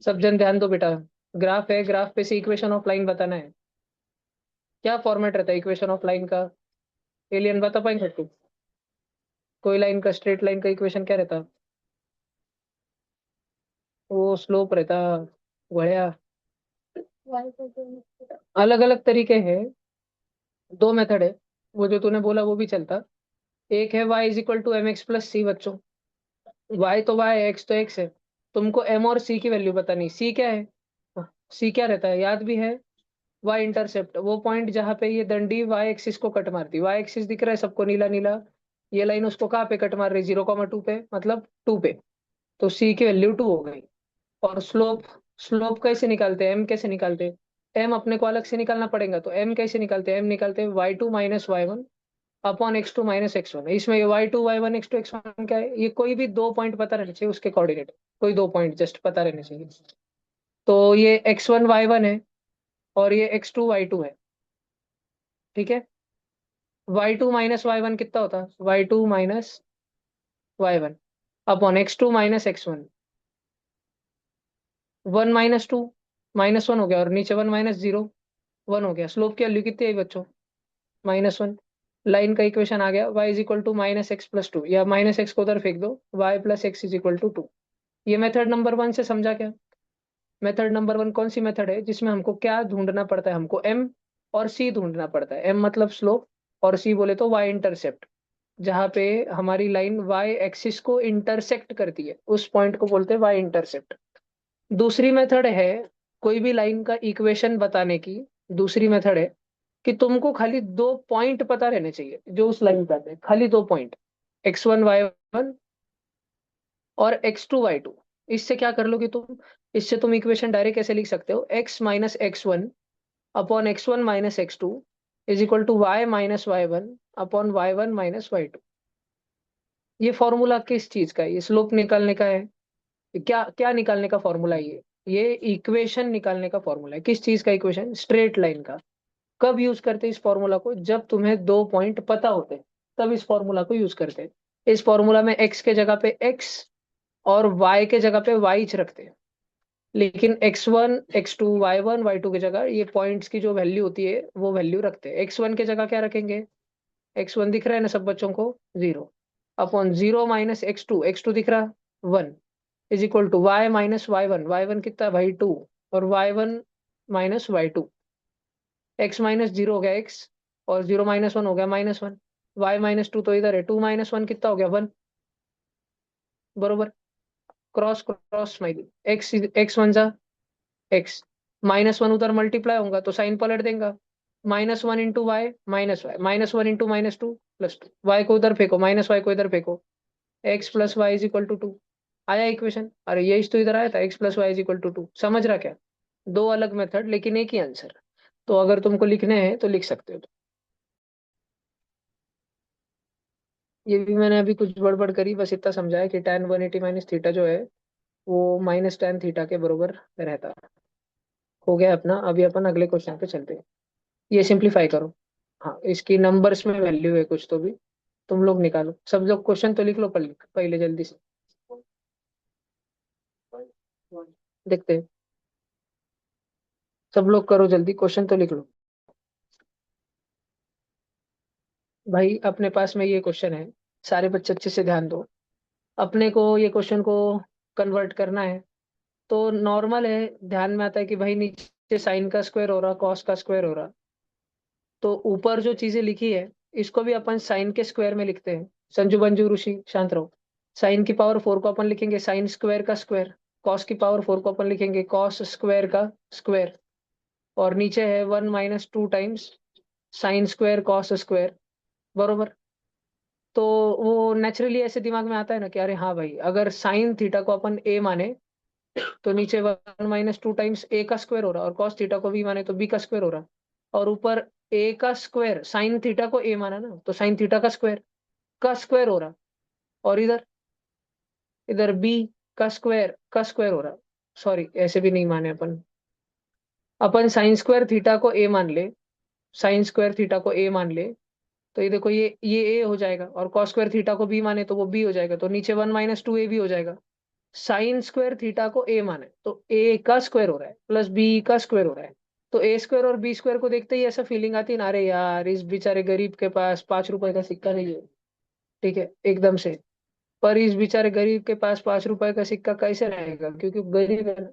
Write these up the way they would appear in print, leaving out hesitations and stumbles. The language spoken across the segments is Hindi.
सब जन ध्यान दो बेटा। ग्राफ है, ग्राफ पे से इक्वेशन ऑफ लाइन बताना है। क्या फॉर्मेट रहता है इक्वेशन ऑफ लाइन का? एलियन बता पाएंगे तू? कोई लाइन का, स्ट्रेट लाइन का इक्वेशन क्या रहता? वो स्लोप रहता। बढ़िया। अलग अलग तरीके हैं। दो मेथड है। वो जो तूने बोला वो भी चलता। एक है y is equal to M X plus C बच्चों। y तो y है, x तो x है। तुमको m और c की वैल्यू बतानी। c क्या है? c क्या रहता है याद भी है? y इंटरसेप्ट, वो पॉइंट जहाँ पे ये दंडी y एक्सिस को कट मारती। y एक्सिस दिख रहा है सबको, नीला नीला। ये लाइन उसको कहाँ पे कट मार रही? 0,2 पे, मतलब 2 पे। तो c की वैल्यू 2 हो गई। और स्लोप, स्लोप कैसे निकालते हैं? एम कैसे निकालते हैं? एम अपने को अलग से निकालना पड़ेगा, तो एम कैसे निकालते हैं? एम निकालते हैं y2 - y1 upon x2 - x1। इसमें ये y2 y1 x2 x1 क्या है? ये कोई भी दो पॉइंट पता रहना चाहिए, उसके कोऑर्डिनेट। कोई दो पॉइंट जस्ट पता रहने चाहिए। तो ये x1 y1 है, और ये x2 y2 है। ठीक है। y2 - y1 कितना होता? y2 - y1 upon x2 - x1। 1 - 2 -1 हो गया, और नीचे 1 - 0 1 हो गया। स्लोप की वैल्यू कितनी आई बच्चों? -1। लाइन का इक्वेशन आ गया, y is equal to -x+2, या -x को उधर फेंक दो, y plus x is equal to 2। ये मेथड नंबर 1 से समझा क्या? मेथड नंबर 1 कौन सी मेथड है जिसमें हमको क्या ढूंढना पड़ता है? हमको m और c ढूंढना पड़ता है। m मतलब स्लोप, और c बोले तो y इंटरसेप्ट। जहाँ पे हमारी लाइन y एक्सिस को इंटरसेक्ट करती है, उस पॉइंट को बोलते हैं y इंटरसेप्ट। दूसरी मेथड है कोई भी लाइन का इक्वेशन बताने की। दूसरी मेथड है कि तुमको खाली दो पॉइंट पता रहने चाहिए जो उस लाइन पे आते हैं, खाली दो पॉइंट, x1 y1 और x2 y2। इससे क्या कर लोगे तुम? इससे तुम इक्वेशन डायरेक्ट ऐसे लिख सकते हो, x - x1 upon x1 - x2 is equal to y - y1 upon y1 - y2। ये फॉर्मूला किस चीज का है? ये स्लोप निकालने का है। क्या क्या निकालने का फॉर्मूला है ये इक्वेशन निकालने का फॉर्मूला है। किस चीज का इक्वेशन? स्ट्रेट लाइन का। कब यूज करते हैं इस फॉर्मूला को? जब तुम्हें दो पॉइंट पता होते हैं, तब इस फॉर्मूला को यूज करते हैं। इस फॉर्मूला में x के जगह पे x और y के जगह पे y रखते हैं। लेकिन x1 x2 y1 y2 की जगह ये पॉइंट्स की जो वैल्यू होती है वो वैल्यू रखते हैं। x1 की जगह क्या रखेंगे? x1 दिख रहा है ना सब बच्चों को? 0 अपॉन 0 - x2, x2 दिख रहा 1 is equal to y - y1, y1 कितना भाई 2, और y1 - y2। x -0 हो गया x, और 0 - 1 हो गया -1। y - 2 तो इधर है, 2 - 1 कितना हो गया 1। बरोबर। Cross cross smiley. x 1 जा x, -1 उधर मल्टीप्लाई होगा तो साइन पलट देगा। -1 × y -y, -1 × -2 +2। y को उधर फेंको, -y को इधर फेंको, x plus y is equal to 2। आया इक्वेशन? अरे यही तो इधर आया था, x plus y is equal to 2। समझ रहा क्या? दो अलग मेथड लेकिन एक ही आंसर। तो अगर तुमको लिखने हैं तो लिख सकते हो। ये भी मैंने अभी कुछ गड़बड़ करी, बस इतना समझाया कि tan 180 - थीटा जो है वो -tan थीटा के बरोबर रहता है। हो गया अपना। अभी अपन अगले क्वेश्चन पे चलते हैं। ये सिंप्लीफाई करो। हाँ, इसकी नंबर्स में वैल्यू है कुछ तो भी। तुम लोग निकालो, सब लोग क्वेश्चन तो लिख लो पहले पहले जल्दी से। देखते हैं। सब लोग करो जल्दी, क्वेश्चन तो लिख लो। भाई अपने पास में ये क्वेश्चन है, सारे बच्चे अच्छे से ध्यान दो। अपने को ये क्वेश्चन को कन्वर्ट करना है। तो नॉर्मल है, ध्यान में आता है कि भाई नीचे साइन का स्क्वायर हो रहा, कॉस का स्क्वायर हो रहा। तो ऊपर जो चीजें लिखी है इसको भी अपन साइन के स्क्वायर में लिखते हैं। संजू बंजू ऋषि शांत रहो। साइन की पावर 4 को अपन लिखेंगे साइन स्क्वायर का स्क्वायर। कॉस की पावर 4 को अपन लिखेंगे कॉस स्क्वायर का स्क्वायर। और नीचे है 1 - 2 times sine square cos square. बरोबर। तो वो नेचुरली ऐसे दिमाग में आता है ना कि अरे हाँ भाई, अगर साइन थीटा को अपन ए माने तो नीचे 1 - 2 टाइम्स ए का स्क्वायर हो रहा, और कॉस थीटा को बी माने तो बी का स्क्वायर हो रहा। और ऊपर ए का स्क्वायर, साइन थीटा को ए माना ना तो साइन थीटा का स्क्वायर हो रहा। और इधर इधर बी का स्क्वायर हो रहा। सॉरी, ऐसे भी नहीं माने अपन। अपन साइन स्क्वायर थीटा को ए मान ले, साइन स्क्वायर थीटा को ए मान ले, तो ये देखो ये ए हो जाएगा, और कॉस स्क्वायर थीटा को बी माने तो वो बी हो जाएगा, तो नीचे 1 - 2 ए भी हो जाएगा। साइन स्क्वायर थीटा को ए माने तो ए का स्क्वायर हो रहा है प्लस बी का स्क्वायर हो रहा है। तो ए स्क्वायर और बी स्क्वायर को देखते ही ऐसा फीलिंग आती है ना, अरे यार इस बेचारे गरीब के पास 5 रुपए का सिक्का नहीं है। ठीक है एकदम से। पर इस बेचारे गरीब के पास 5 रुपए का सिक्का कैसे रहेगा, क्योंकि वो गरीब है ना।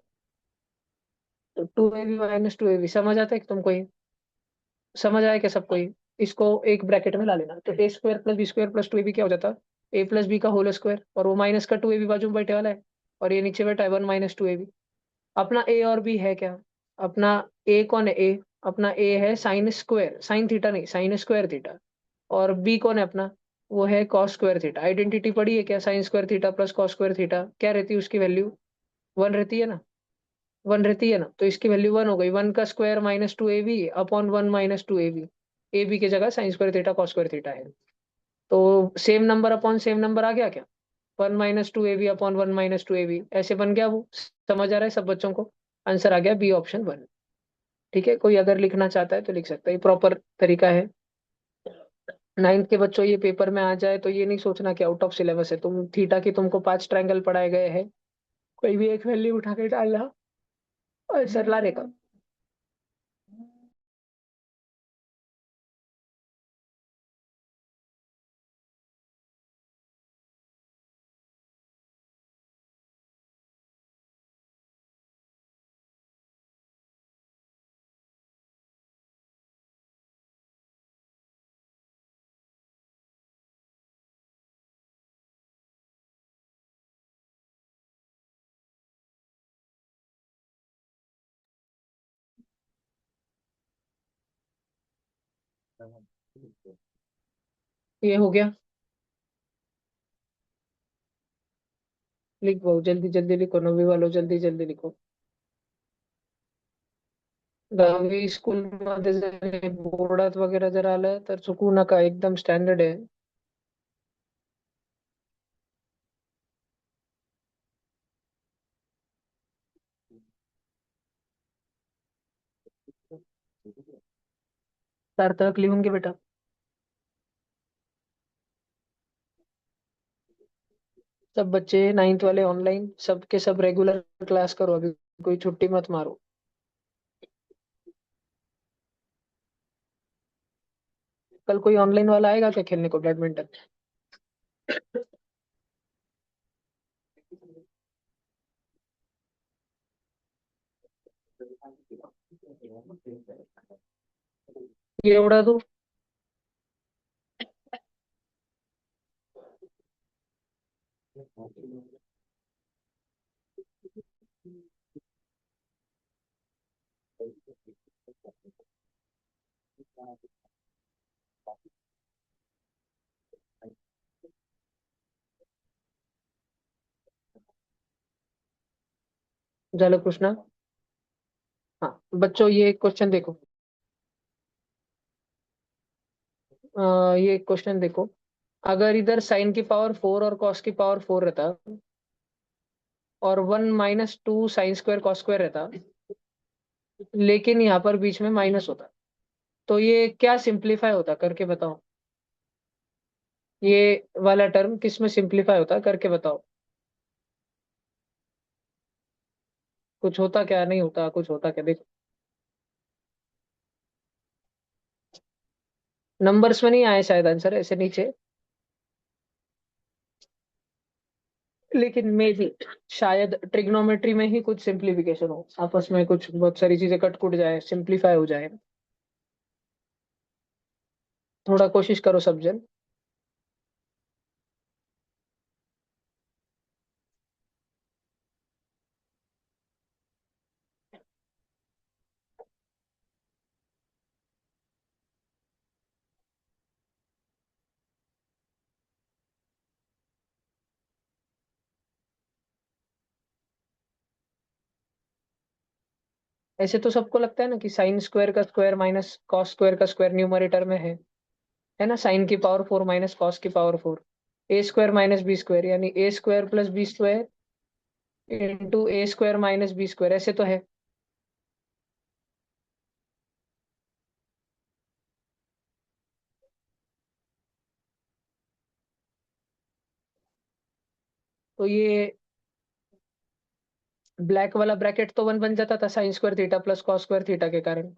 तो 2ab माइनस 2ab समझ आता है कि तुमको ये? समझ आया क्या सबको ये? इसको एक ब्रैकेट में ला लेना, तो A square plus B square plus 2ab क्या हो जाता? ए प्लस बी का होल स्क्वायर, और वो माइनस का 2ab बाजू में बैठे वाला है, और ये नीचे बैठा है 1 - 2ab। अपना ए और बी है क्या? अपना ए कौन है? ए अपना ए है साइन स्क्वायर, साइन थीटा नहीं, साइन स्क्वायर थीटा। और बी कौन है अपना? वो है कॉस स्क्वायर थीटा। आइडेंटिटी पढ़ी है क्या? Sign square theta plus cos square theta क्या रहती है उसकी वैल्यू? 1 रहती है ना। 1 रहती है ना, तो इसकी वैल्यू 1 हो गई। 1 का स्क्वायर -2ab/1 - 2ab। ए बी की जगह sine square theta cos square theta है। तो same number upon same number आ गया क्या? 1 - 2ab/1 - 2ab ऐसे बन गया वो। समझ आ रहा है सब बच्चों को? आंसर आ गया बी ऑप्शन 1। ठीक है, कोई अगर लिखना चाहता है तो लिख सकता है, ये प्रॉपर तरीका है। 9th के बच्चों ये पेपर में आ जाए तो ये नहीं सोचना कि आउट ऑफ सिलेबस है। तुम थीटा की तुमको 5 ट्रायंगल पढ़ाए गए हैं, कोई भी एक वैल्यू उठा के डालना आंसर लाने का। ये हो गया। लिखो जल्दी जल्दी लिखो, नवी वालों जल्दी जल्दी लिखो। 10वी स्कूल मध्ये जर बोर्डात वगैरे जर आलं तर चुकू नका, एकदम स्टँडर्ड आहे. सार्थक लिहून घे बेटा. सब बच्चे 9th वाले ऑनलाइन, सब के सब रेगुलर क्लास करो अभी, कोई छुट्टी मत मारो. कल कोई ऑनलाइन वाला आएगा क्या खेलने को बैडमिंटन? ये उड़ा दो. चलो कृष्णा. हाँ बच्चों ये क्वेश्चन देखो. ये क्वेश्चन देखो. अगर इधर साइन की पावर 4 और कॉस की पावर 4 रहता, और 1 - 2 साइन स्क्वायर कॉस स्क्वायर रहता, लेकिन यहाँ पर बीच में माइनस होता, तो ये क्या सिंप्लीफाई होता करके बताओ. ये वाला टर्म किस में सिंप्लीफाई होता करके बताओ. कुछ होता क्या, नहीं होता, कुछ होता क्या देखो. नंबर्स में नहीं आए शायद आंसर ऐसे नीचे, लेकिन मे भी शायद ट्रिग्नोमेट्री में ही कुछ सिंप्लीफिकेशन हो, आपस में कुछ बहुत सारी चीजें कट कुट जाए, सिंप्लीफाई हो जाए. थोड़ा कोशिश करो सब जन. ऐसे तो सबको लगता है ना कि साइन स्क्वायर का स्क्वायर माइनस कॉस स्क्वायर का स्क्वायर न्यूमरेटर में है ना, साइन की पावर 4 माइनस कॉस की पावर 4. a² - b² यानी a² + b² into a² - b² ऐसे तो है. तो ये ब्लैक वाला ब्रैकेट तो 1 बन जाता था sign square theta plus cos square theta के कारण।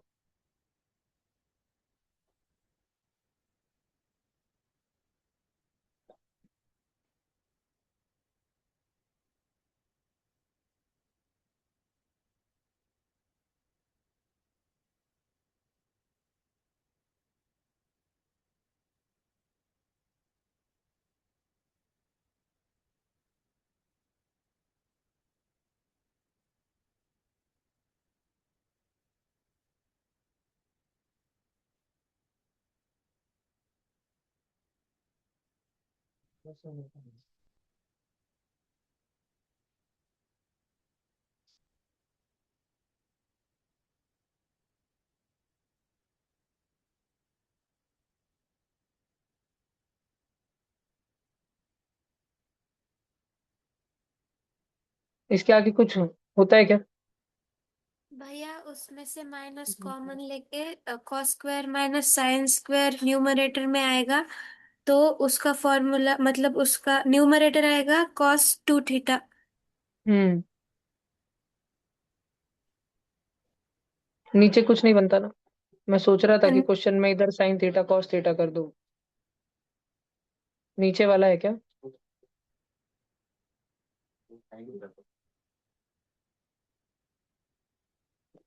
इसके आगे कुछ होता है क्या? भैया उसमें से माइनस कॉमन लेके cos square minus sine square numerator में आएगा। तो उसका फॉर्मूला मतलब उसका न्यूमरेटर आएगा कॉस 2 थीटा। हम्म। नीचे कुछ नहीं बनता ना? मैं सोच रहा था कि क्वेश्चन में इधर साइन थीटा कॉस थीटा कर दूं। नीचे वाला है क्या?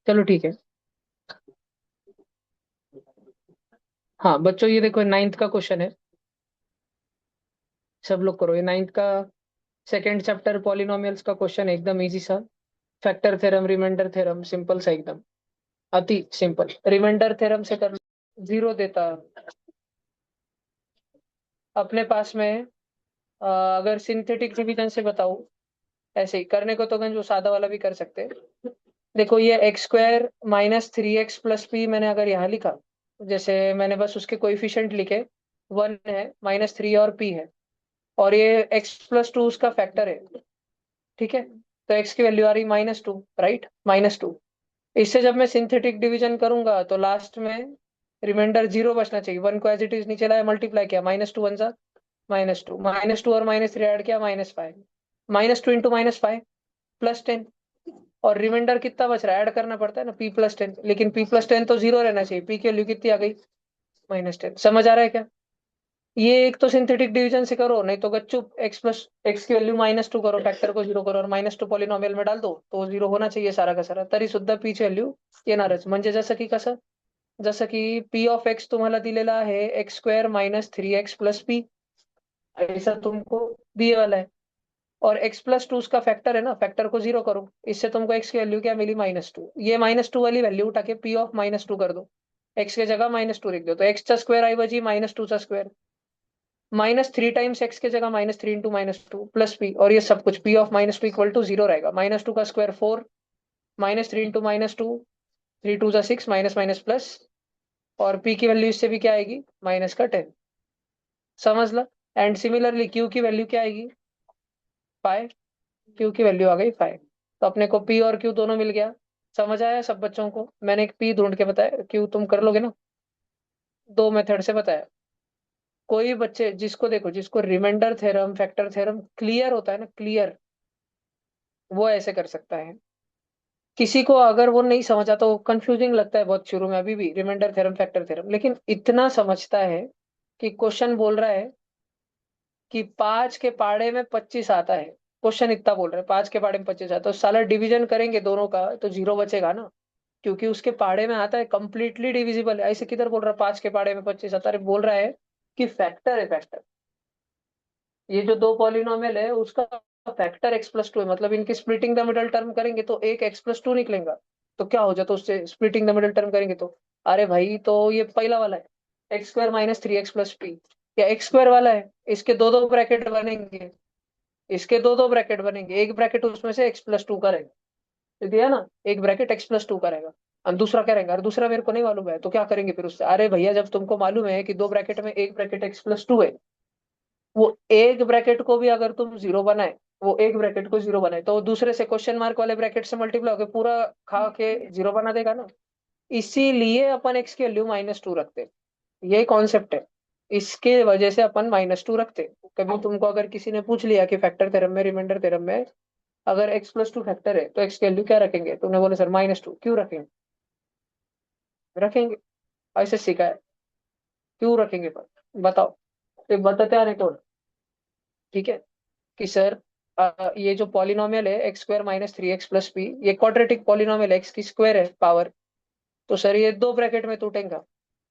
चलो ठीक है। हाँ बच्चों, ये देखो 9th का क्वेश्चन है। सब लोग करो, ये 9th का सेकंड चैप्टर पॉलिनोमियल्स का क्वेश्चन है, एकदम इजी सा। Factor theorem, remainder theorem, simple सा एकदम, अति सिंपल। रिमाइंडर थ्योरम से कर, जीरो देता अपने पास में। अगर सिंथेटिक डिवीजन से बताऊं, ऐसे ही करने को तो गंज वो सादा वाला भी कर सकते हैं। देखो ये x square minus 3x plus P मैंने अगर यहाँ लिखा, जैसे मैंने बस उसके कोएफिशिएंट लिखे, 1 है, -3 और p है, और ये x+2 उसका फैक्टर है। ठीक है, तो x की वैल्यू आ रही -2, राइट, -2। इससे जब मैं सिंथेटिक डिवीजन करूंगा तो लास्ट में रिमाइंडर जीरो बचना चाहिए। 1 को एज इट इज नीचे लाया, मल्टीप्लाई किया, -2 वन जा -2, -2 और -3 ऐड किया, -5, -2 इंटू -5 +10। और रिमाइंडर कितना बच रहा है, ऐड करना पड़ता है ना, p+10, लेकिन p+10 तो जीरो रहना चाहिए, p की वैल्यू कितनी आ गई, -10। समझ आ रहा है क्या? ये एक तो सिंथेटिक डिवीजन से करो, नहीं तो गच्चू x की वैल्यू -2 करो, फैक्टर को जीरो करो और -2 पॉलिनॉमियल में डाल दो, तो जीरो होना चाहिए सारा का सारा, तरी सुद्धा p ची व्हॅल्यू येणारच। म्हणजे जसं की कसं, जसं की p ऑफ x तुम्हाला दिलेला आहे x² - 3x + p, ऐसा तुमको दिए वाला है। और x+2 उसका फैक्टर है ना, फैक्टर को जीरो करो, इससे तुमको x की वैल्यू क्या मिली, -2। ये -2 वाली वैल्यू उठा के p ऑफ -2 कर दो, x की जगह -2 लिख दो, तो x चा स्क्वायर ऐवजी -2 चा स्क्वायर, -3 टाइम्स x की जगह -3 इंटू -2 प्लस p, और ये सब कुछ p of -2 equal to zero रहेगा। -2 का स्क्वायर 4, -3 इंटू -2, 3 2 जा 6, माइनस माइनस प्लस, और p की वैल्यू इससे भी क्या आएगी, -10। समझ ला। एंड सिमिलरली q की वैल्यू क्या आएगी, पाई। क्यू की वैल्यू आ गई 5। तो अपने को पी और क्यू दोनों मिल गया। समझ आया सब बच्चों को? मैंने एक पी ढूंढ के बताया, क्यू तुम कर लोगे ना, दो मेथड से बताया। कोई बच्चे जिसको देखो, जिसको remainder theorem factor theorem clear होता है ना, क्लियर, वो ऐसे कर सकता है। किसी को अगर वो नहीं समझा तो कंफ्यूजिंग लगता है बहुत शुरू में, अभी भी रिमाइंडर थ्योरम फैक्टर थ्योरम, लेकिन इतना समझता है कि क्वेश्चन बोल रहा है कि 5 के पाड़े में 25 आता है। क्वेश्चन इतना बोल रहा है 5 के पाड़े में 25 आता है, तो साला डिवीजन करेंगे दोनों का तो जीरो बचेगा ना, क्योंकि उसके पाड़े में आता है, कंप्लीटली डिविजिबल है। ऐसे किधर बोल रहा है 5 के पाड़े में 25 आता है, बोल रहा है कि फैक्टर है, फैक्टर। ये जो दो पॉलिनोमियल है उसका फैक्टर x+2 है, मतलब इनकी स्प्लिटिंग द मिडल टर्म करेंगे तो एक x+2 निकलेगा। तो क्या हो जाता है उससे, स्प्लिटिंग द मिडल टर्म करेंगे तो, अरे भाई तो ये पहला वाला है x² - 3x + p, या x² वाला है, इसके दो दो ब्रैकेट बनेंगे, इसके दो दो ब्रैकेट बनेंगे, एक ब्रैकेट उसमें से x+2 का रहेगा, तो दिया ना, एक ब्रैकेट x+2 का रहेगा, और दूसरा क्या रहेगा, और दूसरा मेरे को नहीं मालूम है, तो क्या करेंगे फिर उससे, अरे भैया जब तुमको मालूम है कि दो ब्रैकेट में एक ब्रैकेट x+2 है, वो एक ब्रैकेट को भी अगर तुम जीरो बनाए, वो एक ब्रैकेट को जीरो बनाए, तो वो दूसरे से क्वेश्चन मार्क वाले ब्रैकेट से मल्टीप्लाई होकर पूरा खा के जीरो बना देगा ना। इसीलिए अपन x की वैल्यू -2 रखते हैं। ये कॉन्सेप्ट है, इसके वजह से अपन -2 रखते हैं। कभी तुमको अगर किसी ने पूछ लिया कि फैक्टर थ्योरम में, रिमाइंडर थ्योरम में अगर x+2 फैक्टर है तो x की वैल्यू क्या रखेंगे? तुमने बोला सर -2, क्यों रखेंगे? रखेंगे, ऐसे सीखा है। क्यों रखेंगे पर बताओ, एक बताते आने कौन? ठीक है कि सर ये जो पॉलिनोमियल है x² - 3x + p, ये क्वाड्रेटिक पॉलिनोमियल एक्स की स्क्वायर है पावर। तो सर ये दो ब्रैकेट में टूटेगा,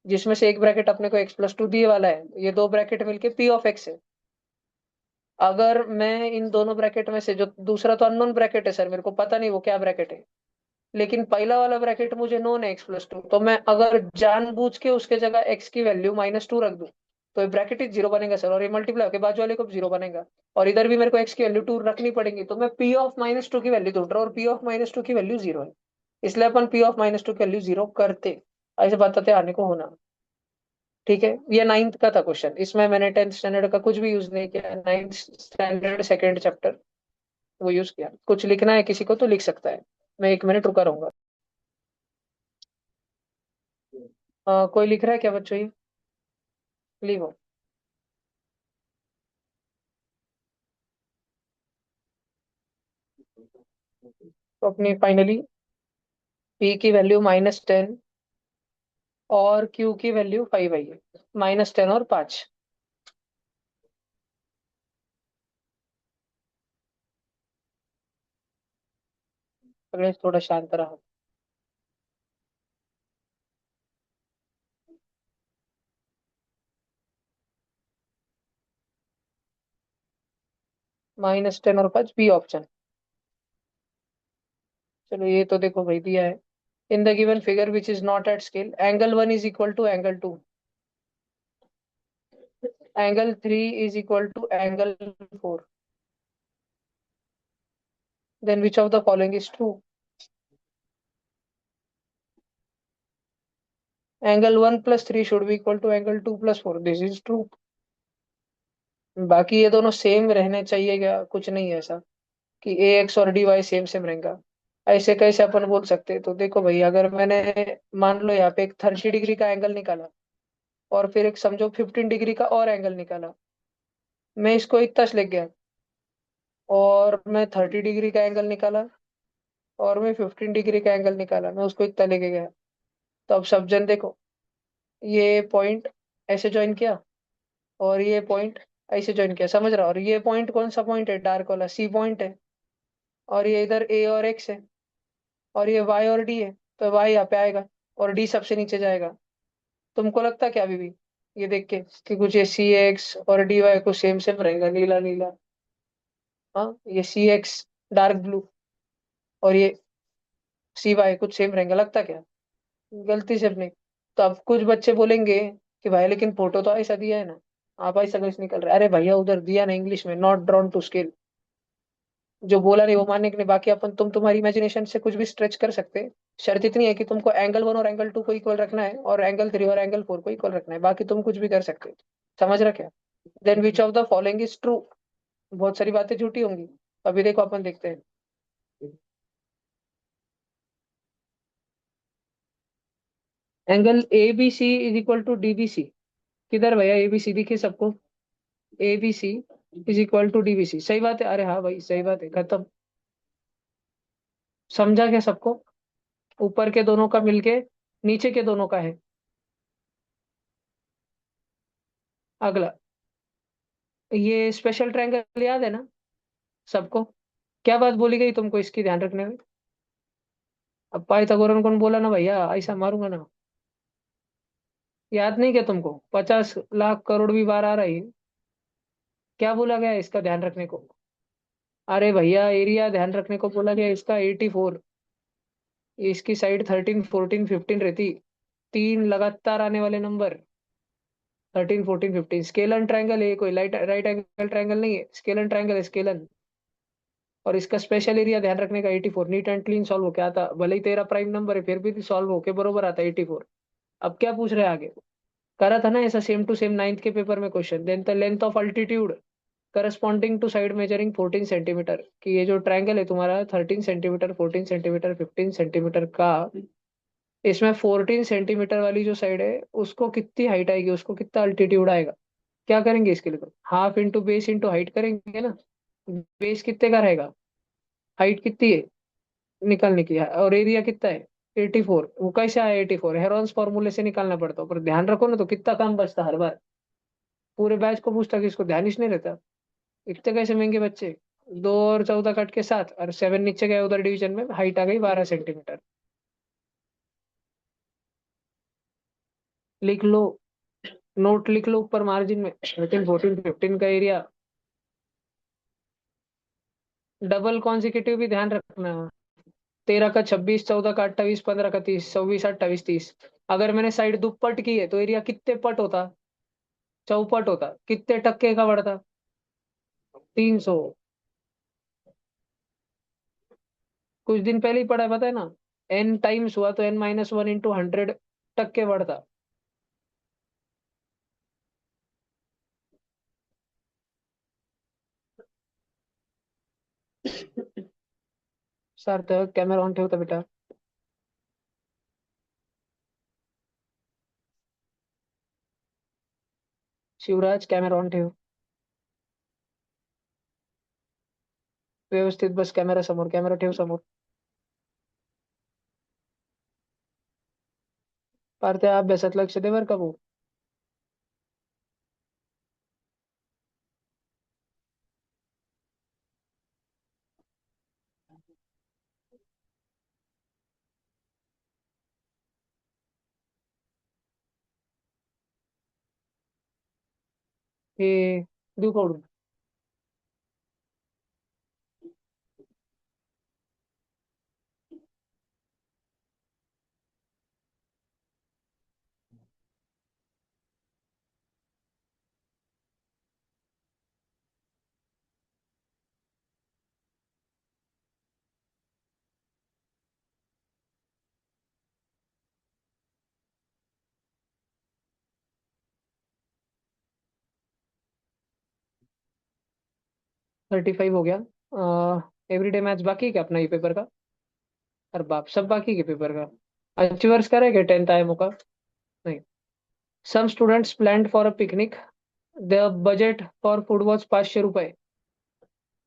जिसमें से एक ब्रैकेट अपने को x+2 दिए वाला है, ये दो ब्रैकेट मिलके p(x) है। अगर मैं इन दोनों ब्रैकेट में से, जो दूसरा तो अननोन ब्रैकेट है सर, मेरे को पता नहीं वो क्या ब्रैकेट है, लेकिन पहला वाला ब्रैकेट मुझे नोन है x+2, तो मैं अगर जानबूझ के उसके जगह x की वैल्यू -2 रख दूं, तो ये ब्रैकेट ही जीरो बनेगा सर, और ये मल्टीप्लाई होकर बाजू वाले को जीरो बनेगा। और इधर भी मेरे को x की वैल्यू 2 रखनी पड़ेगी, तो मैं p(-2) की वैल्यू ढूंढ रहा हूँ, और p(-2) की वैल्यू जीरो है, इसलिए अपन p(-2) की वैल्यू जीरो करते, ऐसे बताते आने को होना। ठीक है, ये 9th का था क्वेश्चन, इसमें मैंने 10th स्टैंडर्ड का कुछ भी यूज नहीं किया, 9th स्टैंडर्ड सेकेंड चैप्टर वो यूज किया। कुछ लिखना है किसी को तो लिख सकता है, मैं 1 मिनट रुका रहूंगा। कोई लिख रहा है क्या बच्चों? ये लिखो। तो अपनी फाइनली p की वैल्यू -10 और q की वैल्यू 5 आई है, -10 और 5। अगले थोड़ा शांत रहो। -10 और 5 बी ऑप्शन। चलो ये तो देखो भाई दिया है, in the given figure which is not at scale, angle 1 is equal to angle 2, angle 3 is equal to angle 4, then which of the following is true? Angle 1 + 3 should be equal to angle 2 + 4, this is true. बाकी ये दोनों सेम रहने चाहिए क्या? कुछ नहीं है ऐसा कि ए एक्स और डी वाई सेम सेम रहेगा, ऐसे कैसे अपन बोल सकते हैं? तो देखो भाई, अगर मैंने मान लो यहाँ पे एक 30 डिग्री का एंगल निकाला, और फिर एक समझो 15 डिग्री का और एंगल निकाला, मैं इसको इतना ले गया, और मैं 30 डिग्री का एंगल निकाला, और मैं 15 डिग्री का एंगल निकाला, मैं उसको इतना लेके गया। तो अब सब जन देखो, ये पॉइंट ऐसे ज्वाइन किया, और ये पॉइंट ऐसे ज्वाइन किया, समझ रहा? और ये पॉइंट कौन सा पॉइंट है? डार्क वाला सी पॉइंट है, और ये इधर ए और एक्स है, और ये वाई और डी है, तो वाई यहाँ पे आएगा, और डी सबसे नीचे जाएगा। तुमको लगता क्या अभी भी ये देख के कि कुछ ये सी एक्स और डी वाई को सेम सेम रहेगा, नीला नीला? हाँ, ये सी एक्स डार्क ब्लू और ये सी वाई कुछ सेम रहेंगे, लगता क्या? गलती से अपने। तो अब कुछ बच्चे बोलेंगे कि भाई लेकिन फोटो तो ऐसा दिया है ना, आप ऐसा कैसे निकल रहा है? अरे भैया उधर दिया ना इंग्लिश में, नॉट ड्रॉन टू स्केल, जो बोला नहीं वो मानने के नहीं, बाकी अपन तुम्हारी इमेजिनेशन से कुछ भी स्ट्रेच कर सकते हैं। शर्त इतनी है कि तुमको एंगल 1 और एंगल 2 को इक्वल रखना है, और एंगल 3 और एंगल 4 को इक्वल रखना है, बाकी तुम कुछ भी कर सकते हो। समझ रहा क्या? Then which of the following is true? बहुत सारी बातें झूठी होंगी, अभी देखो अपन देखते हैं। Angle A B C is equal to D B C, किधर भैया ए बी सी दिखे सबको? A B C is equal to D B C, सही बात है, अरे हाँ भाई सही बात है, खत्म। समझा क्या सबको? ऊपर के दोनों का मिलके नीचे के दोनों का है। अगला, ये स्पेशल ट्रायंगल याद है ना सबको? क्या बात बोली गई तुमको इसकी ध्यान रखने में? अब पाइथागोरन कौन बोला ना भैया, ऐसा मारूंगा ना। याद नहीं क्या तुमको? 50 लाख करोड़ भी बार आ रही है। क्या बोला गया है इसका ध्यान रखने को? अरे भैया एरिया ध्यान रखने को बोला गया इसका 84, इसकी साइड 13 14 15 रहती, तीन लगातार आने वाले नंबर, 13 14 15। स्केलन ट्रायंगल है, कोई लाइट राइट एंगल ट्रायंगल नहीं है, स्केलन ट्रायंगल है, स्केलन। और इसका स्पेशल एरिया ध्यान रखने का 84, नीट एंड क्लीन सॉल्व हो क्या आता, भले ही तेरा प्राइम नंबर है फिर भी सॉल्व होके बरोबर आता है 84। अब क्या पूछ रहे हैं आगे? करा था ना ऐसा सेम टू सेम 9th के पेपर में question. Then the length of altitude corresponding to side measuring 14 centimetre, कि ये जो ट्रायंगल है तुम्हारा 13 सेंटीमीटर 14 सेंटीमीटर 15 सेंटीमीटर का, इसमें 14 सेंटीमीटर वाली जो साइड है उसको कितनी हाइट आएगी, उसको कितना अल्टीट्यूड आएगा? क्या करेंगे इसके लिए? तो half into base into height करेंगे ना। बेस कितने का रहेगा? हाइट कितनी है निकालने की है, और एरिया कितना है 84। वो कैसे आया 84? हेरॉन्स फॉर्मूले से निकालना पड़ता है, पर ध्यान रखो ना तो कितना काम बचता हर बार। पूरे बैच को पूछता कि इसको ध्यान ही नहीं रहता। इतने कैसे महंगे बच्चे। 2 और 14 कट के 7 और 7 नीचे गए उधर डिवीजन में, हाइट आ गई 12 सेंटीमीटर। लिख लो, नोट लिख लो ऊपर मार्जिन में, 13 14 15 का एरिया। डबल कॉन्सिक्यूटिव भी ध्यान रखना। 13 का 26, 14 का 28, 15 का 30, 24 28 30। अगर मैंने साइड दुप्पट की है तो एरिया कितने पट होता, चौपट होता, कितने टक्के का बढ़ता, 300। कुछ दिन पहले ही पढ़ा है, पता है ना। एन टाइम्स हुआ तो n-1 × 100 टक्के बढ़ता। सार्थक कॅमेरा ऑन ठेवता बेटा। शिवराज कॅमेरा ऑन ठेव। व्यवस्थित बस, कॅमेरा समोर, कॅमेरा ठेव समोर। पार्थ्या अभ्यासात लक्ष दे बर का भाऊ। हे देऊ पडून। 35 हो गया। एवरीडे मैथ्स बाकी है क्या अपना ये पेपर का? अरे बाप, सब बाकी के पेपर का। अचीवर्स करेगा 10th आईएमओ का? नहीं। Some students planned for a picnic, the budget for food was 500 रुपए,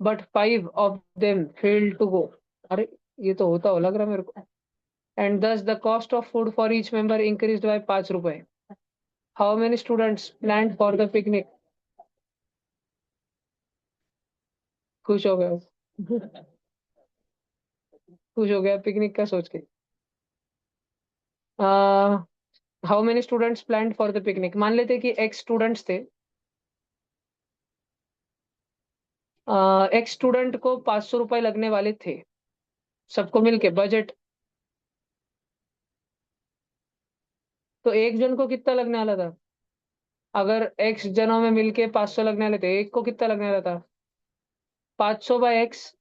but 5 of them failed to go. अरे, ये तो होता हो लग रहा है मेरे को। एंड दस the cost of food for each member increase by 5 रुपए। How many students planned for the picnic? खुश हो गए? खुश हो गया पिकनिक का सोच के। How many students planned for the picnic, मान लेते कि एक्स स्टूडेंट्स थे। एक्स स्टूडेंट को 500 रुपए लगने वाले थे, सबको मिलके बजट। तो एक जन को कितना लगने वाला था? अगर एक्स जनों में मिलके 500 लगने वाले थे, एक को कितना लगने वाला था? 500/x।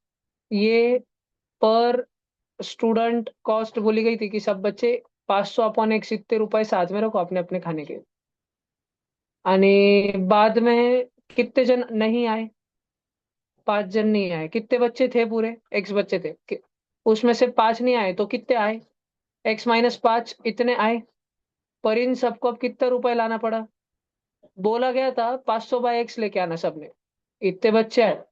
ये पर स्टूडेंट कॉस्ट बोली गई थी कि सब बच्चे 500/x इतने रुपए साथ में रखो अपने अपने खाने के। आणि बाद में कितने जन नहीं आए? 5 जन नहीं आए। कितने बच्चे थे पूरे? एक्स बच्चे थे उसमें से 5 नहीं आए तो कितने आए? x-5 इतने आए। पर इन सबको अब कितना रुपए लाना पड़ा? बोला गया था 500/x लेके आना सबने, इतने बच्चे आए,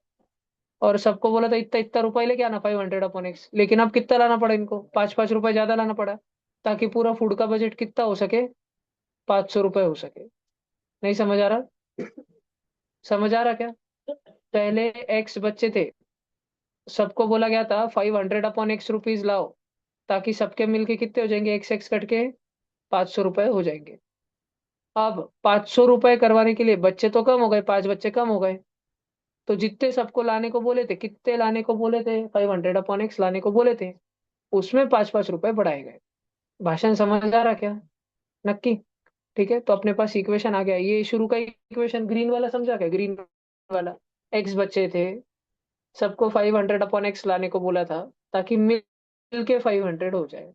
और सबको बोला था इतना इतना रुपए लेके आना 500/x। लेकिन अब कितना लाना पड़ा इनको? 5 5 रुपए ज्यादा लाना पड़ा, ताकि पूरा फूड का बजट कितना हो सके? 500 रुपए हो सके। नहीं समझ आ रहा? समझ आ रहा क्या? पहले एक्स बच्चे थे, सबको बोला गया था 500/x रुपीज लाओ, ताकि सबके मिलके कितने हो जाएंगे, एक्स एक्स कट के 500 रुपए हो जाएंगे। अब 500 रुपए करवाने के लिए बच्चे तो कम हो गए, 5 बच्चे कम हो गए। तो जितने सबको लाने को बोले थे, कितने लाने को बोले थे, 500/x लाने को बोले थे, उसमें 5 5 रुपए बढ़ाए गए। भाषण समझ आ रहा क्या? नक्की? ठीक है, तो अपने पास इक्वेशन आ गया। ये शुरू का इक्वेशन ग्रीन वाला समझा क्या, ग्रीन वाला? एक्स बच्चे थे, सबको 500/x लाने को बोला था, ताकि मिल के 500 हो जाए।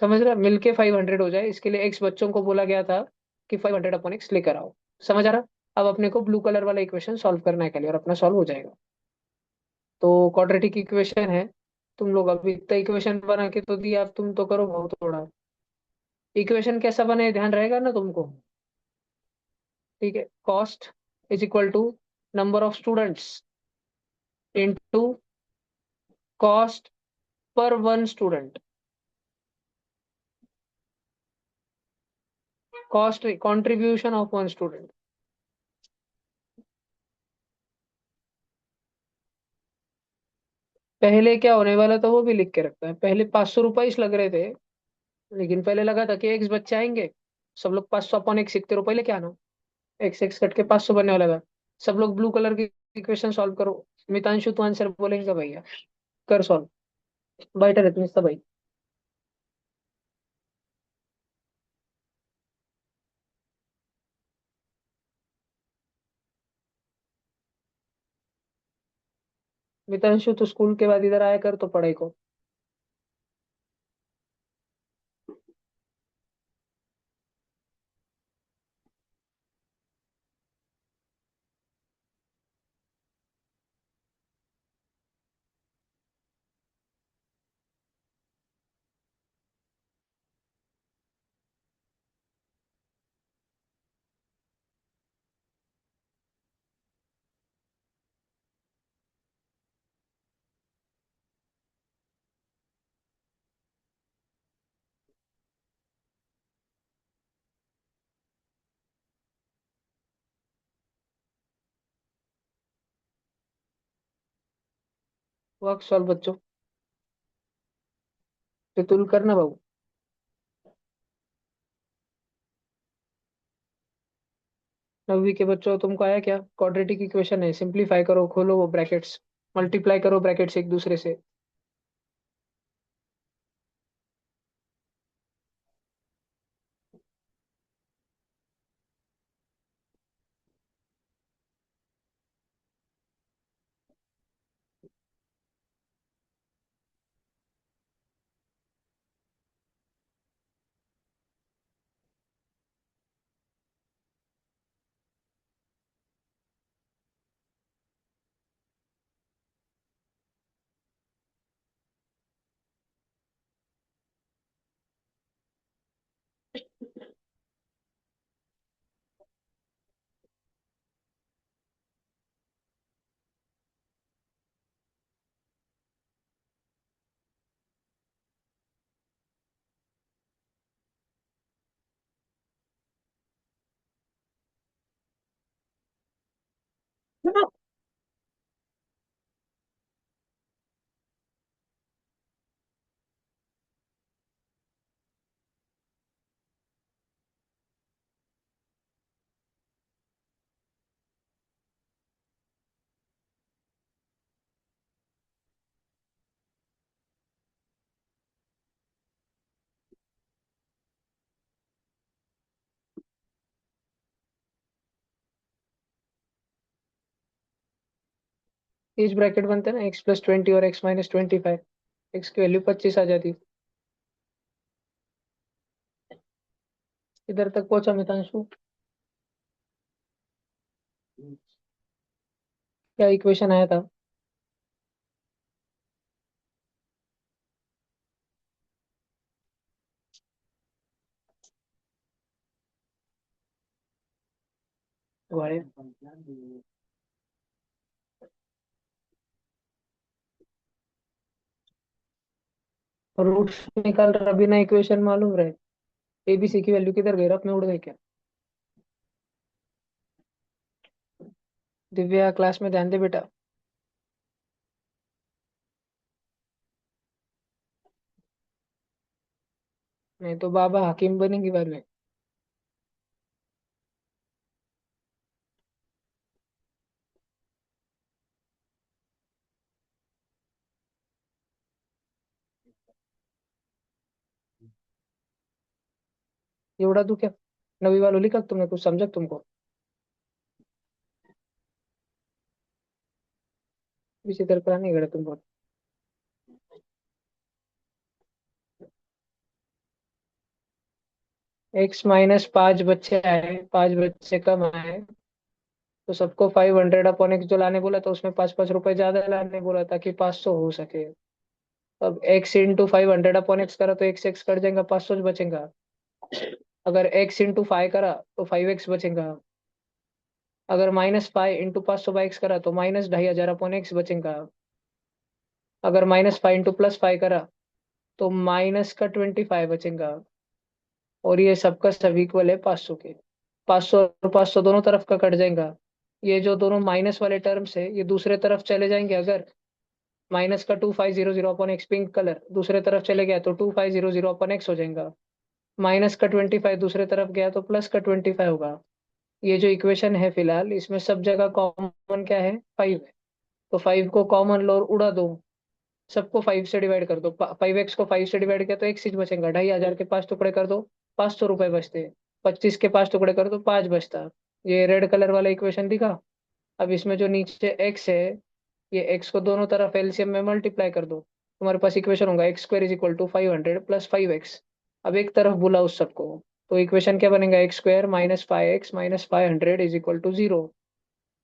समझ रहा? मिल के 500 हो जाए, इसके लिए एक्स बच्चों को बोला गया था कि 500/x लेकर आओ। समझ आ रहा? अब अपने को ब्लू कलर वाला इक्वेशन सॉल्व करना है कल, और अपना सॉल्व हो जाएगा। तो क्वाड्रेटिक इक्वेशन है। तुम लोग अभी इतना इक्वेशन बना के तो दिया, अब तुम तो करो बहुत थोड़ा। इक्वेशन कैसा बने ध्यान रहेगा ना तुमको? ठीक है, cost is equal to number of students into cost per one student, cost contribution of one student. पहले क्या होने वाला था वो भी लिख के रखता है। पहले 500 रुपये लग रहे थे, लेकिन पहले लगा था कि एक्स बच्चे आएंगे, सब लोग 500 अपॉन एक्स सीखते रहो, पहले क्या ना, एक्स एक्स कट के 500 बनने वाला था। सब लोग ब्लू कलर की इक्वेशन सॉल्व करो। मितांशु तू आंसर बोलेंगे भैया, कर सॉल्व। बाइटर इतनी सा भाई। मितांशु तो स्कूल के बाद इधर आया कर तो पढ़ाई को। वर्क सॉल्व बच्चों, तुल करना बाबू। 9वीं के बच्चों, तुमको आया क्या? क्वाड्रेटिक इक्वेशन है, सिंपलीफाई करो, खोलो वो ब्रैकेट्स, मल्टीप्लाई करो ब्रैकेट्स एक दूसरे से। इस ब्रैकेट बनते हैं ना, x+20 और x-25। एक्स की वैल्यू 25 आ जाती। इधर तक पहुंचा मितांशु? क्या इक्वेशन आया था? घोड़े। रूट निकाल रहा, बिना इक्वेशन मालूम रहे। एबीसी की वैल्यू किधर गई? रफ में उड़ गई क्या? दिव्या क्लास में ध्यान दे बेटा। नहीं तो बाबा हकीम बनेंगी बाद में। ये उड़ा दूं क्या? नवी वालों लिखा तुमने, कुछ समझा तुमको? इसी तरह का नहीं गया तुमको। x-5 बच्चे आए, 5 बच्चे कम आए, तो सबको 500 अपॉन एक्स जो लाने बोला, तो उसमें 5-5 रुपए ज्यादा लाने बोला ताकि 500 हो सके। अब x × 500 अपॉन एक्स करा तो एक्स एक्स कट जाएगा, 500 बचेगा। अगर x × 5 करा तो 5x बचेगा। अगर -5 × 500/x करा तो -2500 अपॉन एक्स बचेगा। अगर -5 × +5 करा तो -का 25 बचेगा। और ये सबका सब इक्वल है 500 के। 500 और 500 दोनों तरफ का कट जाएगा। ये जो दोनों माइनस वाले टर्म्स है ये दूसरे तरफ चले जाएंगे। अगर माइनस का 2500 अपॉन एक्स पिंक कलर दूसरे तरफ चले गया तो 2500 अपॉन एक्स हो जाएगा। -का 25 दूसरे तरफ गया तो +का 25 होगा। ये जो इक्वेशन है फिलहाल इसमें सब जगह कॉमन क्या है, 5 है। तो 5 को कॉमन लो और उड़ा दो। सबको 5 से डिवाइड कर दो। 5x को 5 से डिवाइड किया तो एक चीज बचेगा। 2500 के 5 टुकड़े कर दो, 500 रुपए बचते। 25 के 5 टुकड़े कर दो, 5 बचता। ये रेड कलर वाला इक्वेशन दिखा। अब इसमें जो नीचे x है, ये x को दोनों तरफ एलसीएम में मल्टीप्लाई कर दो। तुम्हारे पास इक्वेशन होगा x² = 500 + 5x। अब एक तरफ बुला उस सबको। तो इक्वेशन क्या बनेगा, x² - 5x - 500 = 0।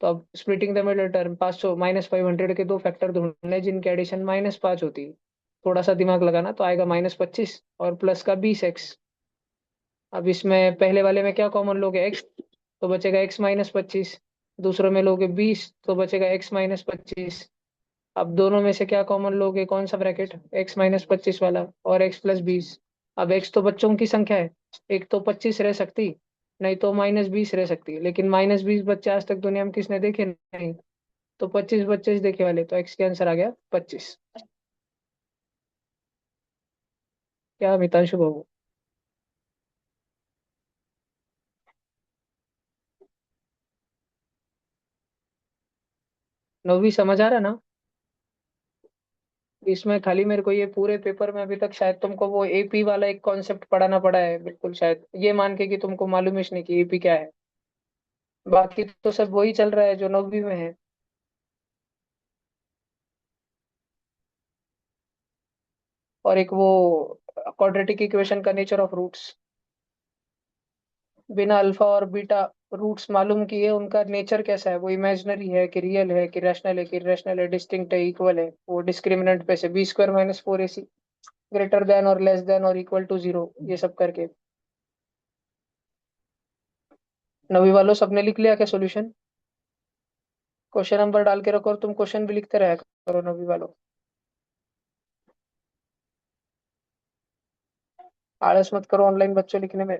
तो अब स्प्लिटिंग द मिडल टर्म, 500 -500 के दो फैक्टर ढूंढने जिनकी एडिशन -5 होती है। थोड़ा सा दिमाग लगाना तो आएगा -25 और प्लस का 20x। अब इसमें पहले वाले में क्या कॉमन लोगे, x, तो बचेगा x - 25। दूसरों में लोगे 20 तो बचेगा x - 25। अब दोनों में से क्या कॉमन लोगे, कौन सा ब्रैकेट, x - 25 वाला और x + 20। अब x तो बच्चों की संख्या है, एक तो 25 रह सकती, नहीं तो -20 रह सकती। लेकिन -20 बच्चे आज तक दुनिया में किसने देखे नहीं। तो 25 बच्चे देखे वाले, तो x के आंसर आ गया 25। क्या मितांशु बाबू? 9वीं समझ आ रहा ना? इसमें खाली मेरे को ये पूरे पेपर में अभी तक शायद तुमको वो एपी वाला एक कॉन्सेप्ट पढ़ाना पड़ा है, बिल्कुल शायद ये मान के कि तुमको मालूम ही नहीं कि एपी क्या है। बाकी तो सब वही चल रहा है जो 9वीं में है। और एक वो क्वाड्रेटिक इक्वेशन का नेचर ऑफ रूट्स, बिना अल्फा और बीटा रूट्स मालूम किए उनका नेचर कैसा है, वो इमेजिनरी है कि रियल है कि रैशनल है कि इरेशनल है, डिस्टिंक्ट है, इक्वल है, वो डिस्क्रिमिनेंट पे से b² - 4ac ग्रेटर देन और लेस देन और इक्वल टू 0, ये सब करके। 9वीं वालों सबने लिख लिया क्या सॉल्यूशन? क्वेश्चन नंबर डाल के रखो और तुम क्वेश्चन भी लिखते रहा करो 9वीं वालों। आलस मत करो ऑनलाइन बच्चों लिखने में।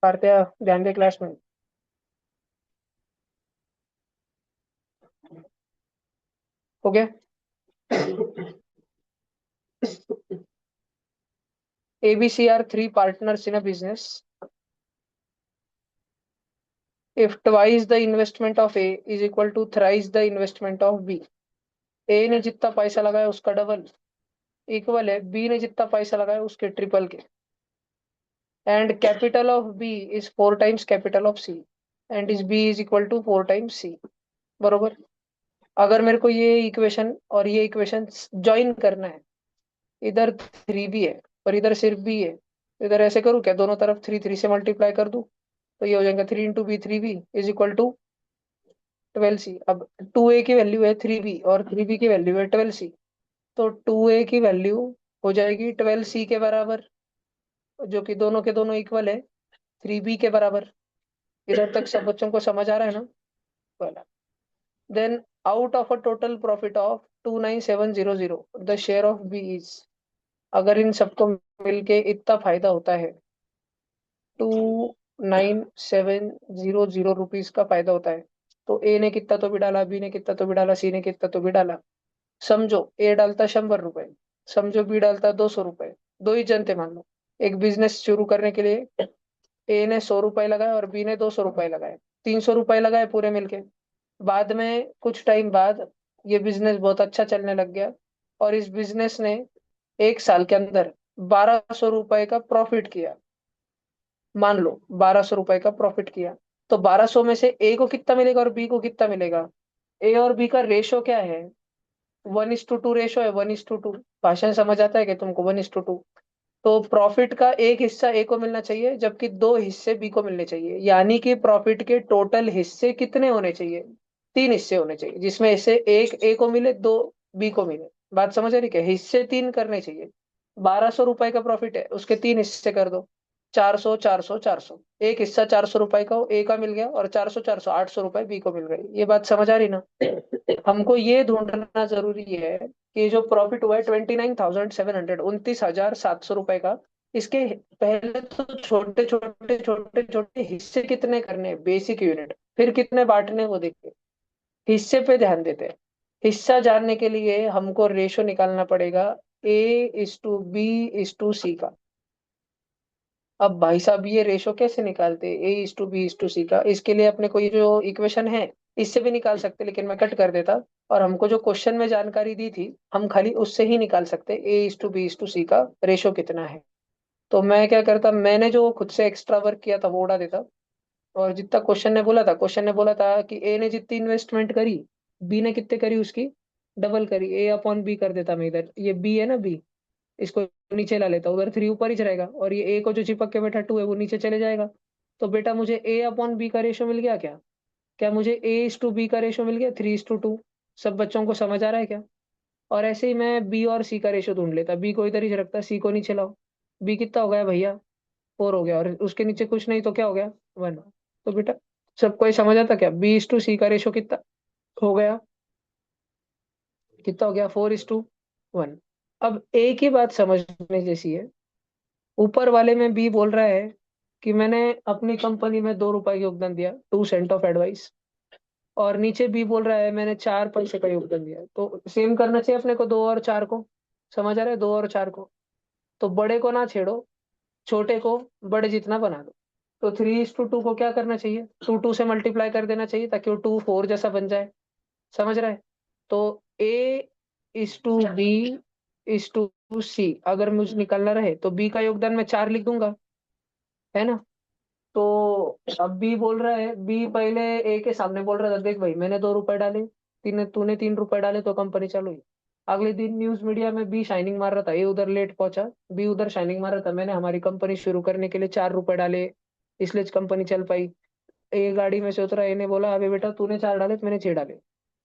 कार्तिया ध्यान दे क्लास में। हो गया? ABC are three partners in a business. If twice the investment of A is equal to thrice the investment of B, A ने जितना पैसा लगाया उसका डबल इक्वल है B ने जितना पैसा लगाया उसके ट्रिपल के। And capital of B is 4 times capital of C and is B is equal to 4 times C। बरोबर। अगर मेरे को ये इक्वेशन और ये इक्वेशन ज्वाइन करना है, इधर 3B है और इधर सिर्फ B है, तो इधर ऐसे करूँ क्या, दोनों तरफ 3 3 से मल्टीप्लाई कर दूं तो ये हो जाएगा 3 × B 3B is equal to 12C। अब 2A की वैल्यू है 3B और 3B की वैल्यू है 12C, तो 2A की वैल्यू हो जाएगी 12C के बराबर, जो कि दोनों के दोनों इक्वल है 3B के बराबर। इधर तक सब बच्चों को समझ आ रहा है ना? वाला। Then out of a total profit of 29700 the share of B is, अगर इन सबको मिलके इतना फायदा होता है, 29700 रुपीज का फायदा होता है, तो ए ने कितना तो भी डाला, बी ने कितना तो भी डाला, सी ने कितना तो भी डाला। समझो ए डालता 100 रुपए, समझो बी डालता 200 रुपए। दो ही जनते मान लो। एक बिजनेस शुरू करने के लिए ए ने 100 रुपए लगाए और बी ने 200 रुपए लगाए, 300 रुपए लगाए पूरे मिलके। बाद में कुछ टाइम बाद ये बिजनेस बहुत अच्छा चलने लग गया और इस बिजनेस ने 1 साल के अंदर 1200 रुपए का प्रॉफिट किया। मान लो 1200 रुपए का प्रॉफिट किया, तो 1200 में से ए को कितना मिलेगा और बी को कितना मिलेगा? ए और बी का रेशो क्या है? 1:2 रेशो है, 1:2। भाषण समझ आता है कि तुमको? 1:2। तो प्रॉफिट का एक हिस्सा ए को मिलना चाहिए जबकि दो हिस्से बी को मिलने चाहिए, यानी कि प्रॉफिट के टोटल हिस्से कितने होने चाहिए? 3 हिस्से होने चाहिए, जिसमें से एक ए को मिले, दो बी को मिले। बात समझ आ रही क्या? हिस्से 3 करने चाहिए। 1200 रुपए का प्रॉफिट है, उसके 3 हिस्से कर दो, 400 400 400। एक हिस्सा 400 रुपए का ए का मिल गया, और 400 400 800 रुपए बी को मिल गए। ये बात समझ आ रही ना? हमको ये ढूंढना जरूरी है कि जो प्रॉफिट हुआ है 29,700, 29,700 रुपए का, इसके पहले तो छोटे छोटे छोटे छोटे हिस्से कितने करने हैं, बेसिक यूनिट, फिर कितने बांटने को देखते, हिस्से पे ध्यान देते हैं। हिस्सा जानने के लिए हमको रेशो निकालना पड़ेगा A/B/C का। अब भाई साहब ये रेशो कैसे निकालते हैं A/B/C का? इसके लिए अपने को ये जो इक्वेशन है, इससे भी निकाल सकते, लेकिन मैं कट कर देता, और हमको जो क्वेश्चन में जानकारी दी थी हम खाली उससे ही निकाल सकते A/B/C का रेशो कितना है। तो मैं क्या करता, मैंने जो खुद से एक्स्ट्रा वर्क किया था वो उड़ा देता, और जितना क्वेश्चन ने बोला था कि ए ने जितनी इन्वेस्टमेंट करी, बी ने कितने करी उसकी डबल करी, A/B कर देता मैं इधर। ये बी है ना, बी, इसको नीचे ला लेता, उधर 3 ऊपर ही रहेगा, और ये ए को जो चिपक के बैठा 2 है वो नीचे चले जाएगा। तो बेटा मुझे A/B का रेशो मिल गया क्या? क्या मुझे A/B का रेशो मिल गया 3:2? सब बच्चों को समझ आ रहा है क्या? और ऐसे ही मैं बी और सी का रेशो ढूंढ लेता, बी को इधर ही रखता, सी को नीचे लाओ। बी कितना हो गया भैया? 4 हो गया, और उसके नीचे कुछ नहीं तो क्या हो गया? 1। तो बेटा सबको ये समझ आता क्या, B/C का रेशो कितना हो गया? कितना हो गया? 4:1। अब एक ही बात समझने जैसी है, ऊपर वाले में बी बोल रहा है कि मैंने अपनी कंपनी में 2 रुपए योगदान दिया, 2 सेंट ऑफ एडवाइस, और नीचे बी बोल रहा है मैंने 4 पैसे का योगदान दिया। तो सेम करना चाहिए अपने को, 2 और 4 को। समझ आ रहा है? 2 और 4 को। तो बड़े को ना छेड़ो, छोटे को बड़े जितना बना दो। तो 3:2 को क्या करना चाहिए, 2 से मल्टीप्लाई कर देना चाहिए, ताकि वो 2 4 जैसा बन जाए। समझ रहा है? तो A/B/C अगर मुझे निकालना रहे तो बी का योगदान मैं 4 लिख दूंगा, है ना? तो अब बी बोल रहा है, बी पहले ए के सामने बोल रहा था, देख भाई मैंने 2 रुपए डाले, तूने 3 रुपए डाले, तो कंपनी चालू हुई। अगले दिन न्यूज मीडिया में बी शाइनिंग मार रहा था, ए उधर लेट पहुंचा, बी उधर शाइनिंग मार रहा था, मैंने हमारी कंपनी शुरू करने के लिए 4 रुपए डाले, इसलिए कंपनी चल पाई। ए गाड़ी में से उतरा, ए ने बोला अबे बेटा तूने 4 डाले तो मैंने 6 डाले,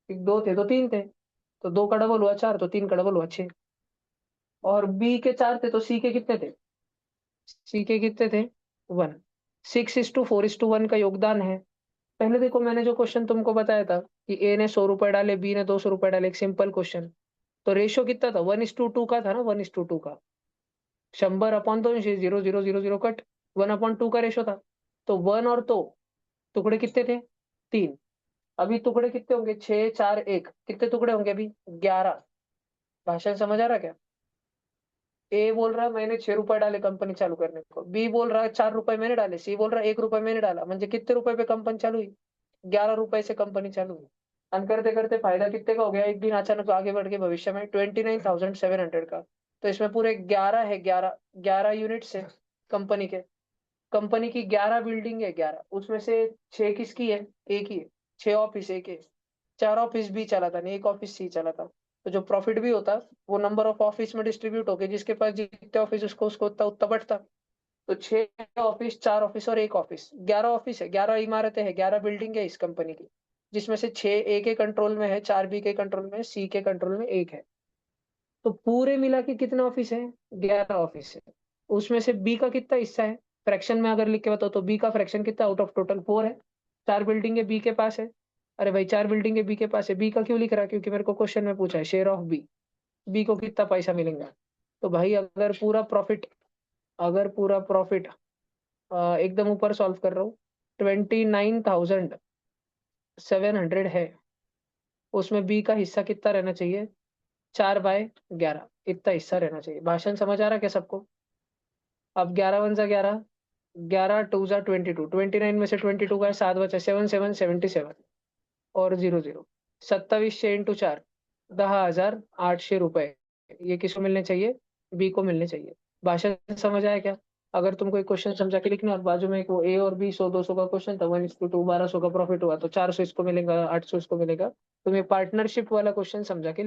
एक दो थे तो 3 थे, तो 2 का डबल हुआ 4, तो 3 का डबल हुआ 6। और बी के 4 थे तो सी के कितने थे? सी के कितने थे? 1। 6:4:1 का योगदान है। पहले देखो मैंने जो क्वेश्चन तुमको बताया था कि ए ने 100 रुपए डाले, बी ने 200 रुपए डाले, एक सिंपल क्वेश्चन। तो रेशियो कितना था? 1:2 का था ना, 1:2 का। 100/2, 0 0 0 0 कट, 1/2 का रेशो था। तो 1 और 2 टुकड़े कितने थे? 3। अभी टुकड़े कितने होंगे? 6 4 1, कितने टुकड़े होंगे अभी? 11। भाषण समझ आ रहा क्या? ए बोल रहा है मैंने 6 रुपए डाले कंपनी चालू करने को, बी बोल रहा है 4 रुपए मैंने डाले, सी बोल रहा है 1 रुपए मैंने डाला, म्हणजे कितने रुपए पे कंपनी चालू हुई? 11 रुपए से कंपनी चालू हुई। अन करते करते फायदा कितने का हो गया एक दिन अचानक आगे बढ़ के भविष्य में? 29,700 का। तो इसमें पूरे 11 है, 11 11 यूनिट्स है कंपनी के। कंपनी की 11 बिल्डिंग है, 11, उसमें से 6 किसकी है? एक ही है। 6 ऑफिस एक है, 4 ऑफिस भी चलाता नहीं, एक ऑफिस सी चलाता। तो जो प्रॉफिट भी होता वो नंबर ऑफ ऑफिस में डिस्ट्रीब्यूट होके, जिसके पास जितने ऑफिस उसको उसको उतना उतना बढ़ता। तो 6 ऑफिस, 4 ऑफिस और एक ऑफिस, 11 ऑफिस है, 11 इमारतें हैं, 11 बिल्डिंग है इस कंपनी की, जिसमें से 6 ए के कंट्रोल में है, 4 बी के कंट्रोल में है, सी के कंट्रोल में एक है। तो पूरे मिला के कितने ऑफिस है? 11 ऑफिस है। उसमें से बी का कितना हिस्सा है? फ्रैक्शन में अगर लिख के बताओ तो बी का फ्रैक्शन कितना आउट ऑफ टोटल? 4 है। 4 बिल्डिंग है बी के पास है। अरे भाई 4 बिल्डिंग है बी के पास है, बी का क्यों लिख रहा है? क्योंकि मेरे को क्वेश्चन में पूछा है शेयर ऑफ बी, बी को कितना पैसा मिलेगा। तो भाई अगर पूरा प्रॉफिट एकदम ऊपर सॉल्व कर रहा हूँ, 29,700 है, उसमें बी का हिस्सा कितना रहना चाहिए? 4/11, इतना हिस्सा रहना चाहिए। भाषण समझ आ रहा है क्या सबको? अब 11 1 जा 11, 11 2 जा 22, 29 में से 22 का 7 बचा, 7 7 77, और 0 0, 27 6 × 4, 10,800 रुपए। ये किसको मिलने चाहिए? बी को मिलने चाहिए। भाषण समझ आया क्या? अगर तुम कोई क्वेश्चन समझा के लिखना, और बाजू में एक वो ए और बी 100 200 का क्वेश्चन था, 1:2, 1200 का प्रॉफिट हुआ, तो 400 इसको मिलेगा, 800 इसको मिलेगा। तुम ये पार्टनरशिप वाला क्वेश्चन समझा के